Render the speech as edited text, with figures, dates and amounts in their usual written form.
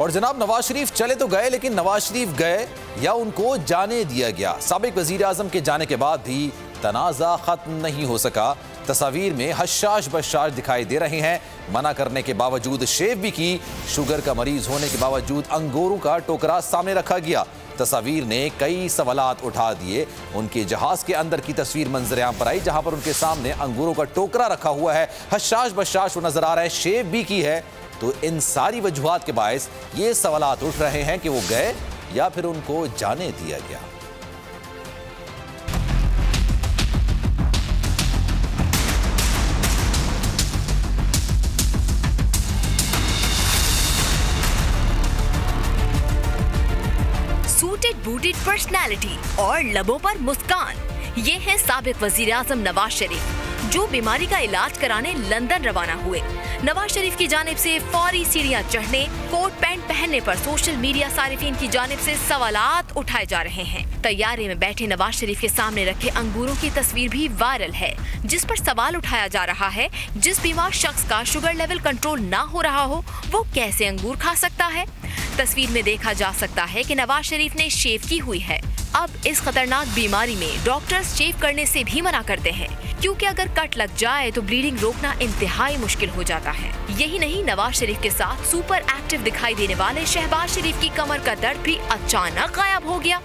और जनाब नवाज शरीफ चले तो गए, लेकिन नवाज शरीफ गए या उनको जाने दिया गया। साबिक वजीर आजम के जाने के बाद भी तनाज़ा खत्म नहीं हो सका। तस्वीर में हशाश बशाश दिखाई दे रहे हैं। मना करने के बावजूद शेव भी की। शुगर का मरीज होने के बावजूद अंगूरों का टोकरा सामने रखा गया। तस्वीर ने कई सवालात उठा दिए। उनके जहाज के अंदर की तस्वीर मंजर-ए-आम पर आई, जहां पर उनके सामने अंगूरों का टोकरा रखा हुआ है। हशाश बशाश वो नजर आ रहा है, शेव भी की है। तो इन सारी वजूहात के बायस ये सवालात उठ रहे हैं कि वो गए या फिर उनको जाने दिया गया। सूटेड बूटेड पर्सनैलिटी और लबों पर मुस्कान, ये है साबिक वजीर आजम नवाज शरीफ, जो बीमारी का इलाज कराने लंदन रवाना हुए। नवाज शरीफ की जानिब से फौरी सीढ़ियां चढ़ने, कोट पैंट पहनने पर सोशल मीडिया सारिफीन की जानिब से सवालात उठाए जा रहे हैं। तैयारे में बैठे नवाज शरीफ के सामने रखे अंगूरों की तस्वीर भी वायरल है, जिस पर सवाल उठाया जा रहा है, जिस बीमार शख्स का शुगर लेवल कंट्रोल ना हो रहा हो, वो कैसे अंगूर खा सकता है। तस्वीर में देखा जा सकता है कि नवाज शरीफ ने शेव की हुई है। अब इस खतरनाक बीमारी में डॉक्टर्स शेव करने से भी मना करते हैं, क्योंकि अगर कट लग जाए तो ब्लीडिंग रोकना इंतहाई मुश्किल हो जाता है। यही नहीं, नवाज शरीफ के साथ सुपर एक्टिव दिखाई देने वाले शहबाज शरीफ की कमर का दर्द भी अचानक गायब हो गया।